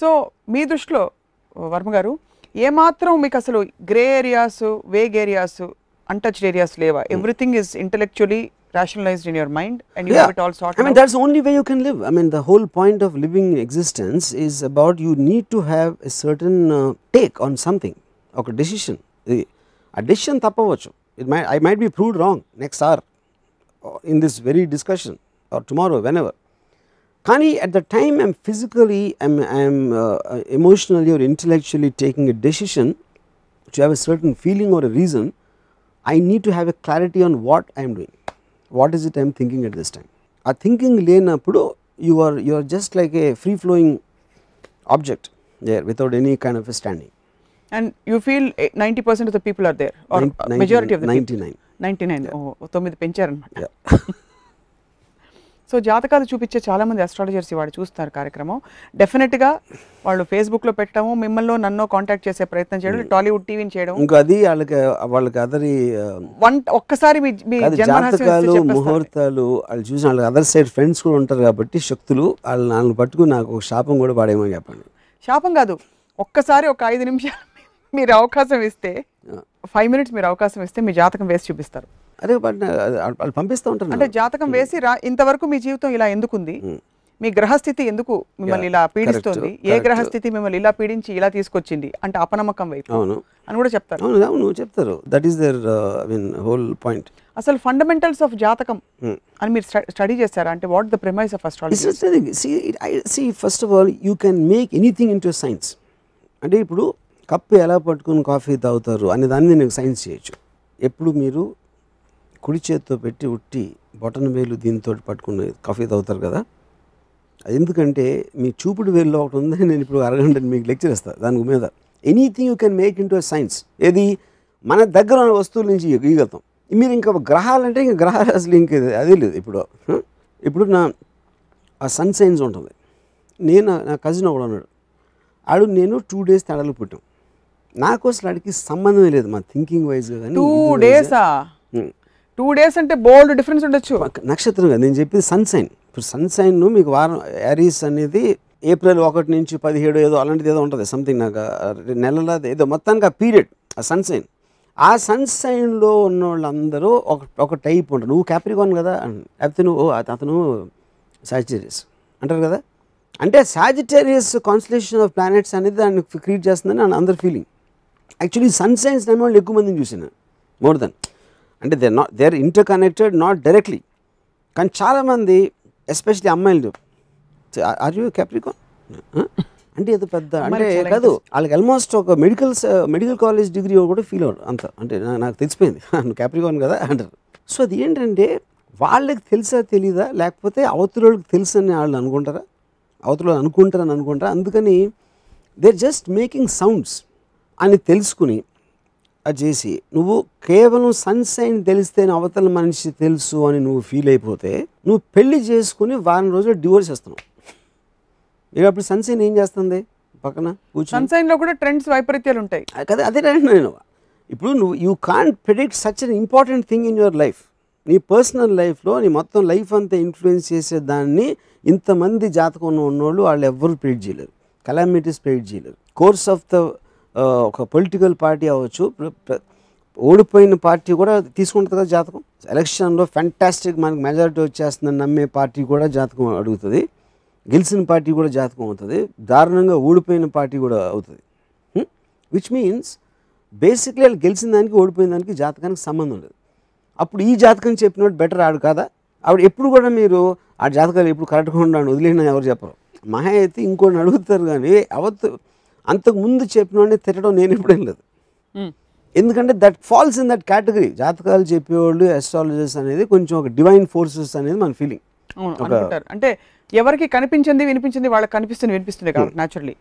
So మీ దృష్టిలో వర్మ గారు ఏమాత్రం మీకు అసలు grey areas vague areas untouched areas లేవా? Everything is intellectually rationalized in your mind and you have it all sorted I mean, that's the only way you can live. I mean, the whole point of living existence is about you need to have a certain take on something, okay, decision. A decision tappavachu. I might be proved wrong next hour in this very discussion or tomorrow, whenever. Kani at the time I'm physically, I'm emotionally or intellectually taking a decision to have a certain feeling or a reason, I need to have a clarity on what I am doing. What is it I am thinking at this time? A thinking lenapudu you are just like a free flowing object there without any kind of a standing. And you feel 90% of the people are there or 90, majority of the 99 people? 99. Oh, 9 పెంచారన్నమాట. So జాతకాలు చూపించే చాలా మంది astrologers వాడు చూస్తారు కార్యక్రమం. డెఫినెట్గా వాళ్ళు ఫేస్బుక్లో పెట్టడము, మిమ్మల్ని నన్ను కాంటాక్ట్ చేసే ప్రయత్నం చేయడం, టాలీవుడ్ టీవీని చేయడం. ఇంకా అది వాళ్ళకి అదరి ఒక్కసారి మీ జాతకాలు ముహూర్తాలు వాళ్ళు చూసిన వాళ్ళకి అదర్ సైడ్ ఫ్రెండ్స్ కూడా ఉంటారు కాబట్టి శక్తులు వాళ్ళని పట్టుకుని నాకు ఒక శాపం కూడా పాడేమని చెప్పండి. శాపం కాదు, ఒక్కసారి ఒక 5 నిమిషాలు మీరు అవకాశం ఇస్తే 5 minutes మీరు అవకాశం ఇస్తే మీ జాతకం వేసి చూపిస్తారు. అదే వాళ్ళు పంపిస్తూ ఉంటారు. అంటే జాతకం వేసి ఇంతవరకు మీ జీవితం ఇలా ఎందుకుంది, మీ గ్రహస్థితి ఎందుకు మిమ్మల్ని ఇలా పీడిస్తుంది, ఏ గ్రహస్థితి మిమ్మల్ని ఇలా పీడించి ఇలా తీసుకొచ్చింది అంటే అపనమ్మకం వైపు అని కూడా చెప్తారు. అవును చెప్తారు. That is their whole point. అసలు ఫండమెంటల్స్ ఆఫ్ జాతకం అని మీరు స్టడీ చేస్తారా? అంటే what the premise of astrology? See, first of all, you can make anything into a science. అంటే ఇప్పుడు కప్పు ఎలా పట్టుకుని కాఫీ తాగుతారు అనే దాన్ని నేను సైన్స్ చేయొచ్చు. ఎప్పుడు మీరు కుడి చేతితో పెట్టి ఉట్టి బొటన వేలు దీంతో పట్టుకుని కాఫీ తాగుతారు కదా, అది ఎందుకంటే మీ చూపుడు వేలులో ఒకటి ఉంది. నేను ఇప్పుడు అరగంట మీకు లెక్చర్ ఇస్తాను దాని మీద. Anything you can make into a science. ఏది మన దగ్గర ఉన్న వస్తువుల నుంచి గీయగలుగుతాం. మీరు ఇంకా గ్రహాలంటే ఇంకా గ్రహాలు అసలు ఇంక అదే లేదు. ఇప్పుడు నా ఆ సన్ సైన్స్ ఉంటుంది. నా కజిన్ ఒకడు ఉన్నాడు, ఆడు నేను 2 days తేడాలు పుట్టాం. నాకు అసలు ఆడికి సంబంధమే లేదు మా థింకింగ్ వైజ్గా. కానీ 2 days అంటే బోల్డ్ డిఫరెన్స్ ఉండొచ్చు. నక్షత్రం కదా నేను చెప్పేది, సన్ సైన్. ఇప్పుడు సన్ సైన్ మీకు వారం యారీస్ అనేది April 1 నుంచి 17 ఏదో అలాంటిది ఏదో ఉంటుంది సంథింగ్, నాకు నెలల ఏదో మొత్తానికి ఆ పీరియడ్ ఆ సన్ సైన్. ఆ సన్ సైన్లో ఉన్న వాళ్ళందరూ ఒక టైప్ ఉంటారు. నువ్వు క్యాప్రికాన్ కదా, లేకపోతే నువ్వు అతను సాజిటేరియస్ అంటారు కదా. అంటే సాజిటేరియస్ కాన్స్టలేషన్ ఆఫ్ ప్లానెట్స్ అనేది దాన్ని క్రియేట్ చేస్తుందని అందరి ఫీలింగ్. యాక్చువల్లీ సన్ సైన్స్ నమ్మే వాళ్ళు ఎక్కువ మందిని చూసాను, మోర్ దెన్. అంటే they are inter connected, not directly. కానీ చాలామంది ఎస్పెషలీ అమ్మాయిలు, ఆర్ యూ క్యాప్రికాన్ అంటే ఏదో పెద్ద అంటే కాదు, వాళ్ళకి ఆల్మోస్ట్ ఒక మెడికల్ కాలేజ్ డిగ్రీ కూడా ఫీల్ అవ్వరు అంత. అంటే నాకు తెలిసిపోయింది క్యాప్రికాన్ కదా అంటారు. సో అది ఏంటంటే వాళ్ళకి తెలుసా తెలీదా, లేకపోతే అవతల వాళ్ళకి తెలుసు అని వాళ్ళు అనుకుంటారా, అవతల అనుకుంటారని అనుకుంటారా. అందుకని they are just making sounds అని తెలుసుకుని అది చేసి నువ్వు కేవలం సన్ సైన్ తెలిస్తేనే అవతల మనిషి తెలుసు అని నువ్వు ఫీల్ అయిపోతే నువ్వు పెళ్లి చేసుకుని వారం రోజులు డివోర్స్ చేస్తున్నావు. ఇక అప్పుడు సన్ సైన్ ఏం చేస్తుంది పక్కన కూర్చొని? సన్ సైన్ లో కూడా ట్రెండ్స్ వైపరీత్యాలు ఉంటాయి కదా. అదే నేను ఇప్పుడు నువ్వు you can't predict such an important thing in your life. నీ పర్సనల్ లైఫ్లో నీ మొత్తం లైఫ్ అంతా ఇన్ఫ్లుయెన్స్ చేసే దాన్ని ఇంతమంది జాతకం ఉన్నోళ్ళు వాళ్ళు ఎవ్వరు ప్రెడిక్ట్ చేయలేరు. కలామిటీస్ ప్రెడిక్ట్ చేయలేరు. కోర్స్ ఆఫ్ ద ఒక పొలిటికల్ పార్టీ అవ్వచ్చు, ఓడిపోయిన పార్టీ కూడా తీసుకుంటుంది కదా జాతకం. ఎలక్షన్లో ఫ్యాంటాస్టిక్ మనకి మెజారిటీ వచ్చేస్తుందని నమ్మే పార్టీ కూడా జాతకం అడుగుతుంది, గెలిచిన పార్టీ కూడా జాతకం అవుతుంది, దారుణంగా ఓడిపోయిన పార్టీ కూడా అవుతుంది. విచ్ మీన్స్ బేసిక్లీ వాళ్ళు గెలిచిన దానికి ఓడిపోయిన దానికి జాతకానికి సంబంధం లేదు. అప్పుడు ఈ జాతకం చెప్పినట్టు బెటర్ ఆడు కదా. ఆవిడ ఎప్పుడు కూడా మీరు ఆ జాతకాలు ఎప్పుడు కరెక్ట్గా ఉండాలని వదిలేనా ఎవరు చెప్పరు. మహా అయితే ఇంకోటి అడుగుతారు, కానీ అంతకు ముందు చెప్పినోడిని తిట్టడం నేను ఎప్పుడేం లేదు. ఎందుకంటే that falls in that category. జాతకాలు చెప్పేవాళ్ళు అస్ట్రాలజర్స్ అనేది కొంచెం ఒక డివైన్ ఫోర్సెస్ అనేది మన ఫీలింగ్. అంటే ఎవరికి కనిపించింది వినిపించింది వాళ్ళకి కనిపిస్తుంది వినిపిస్తుంది కాబట్టి న్యాచురల్లీ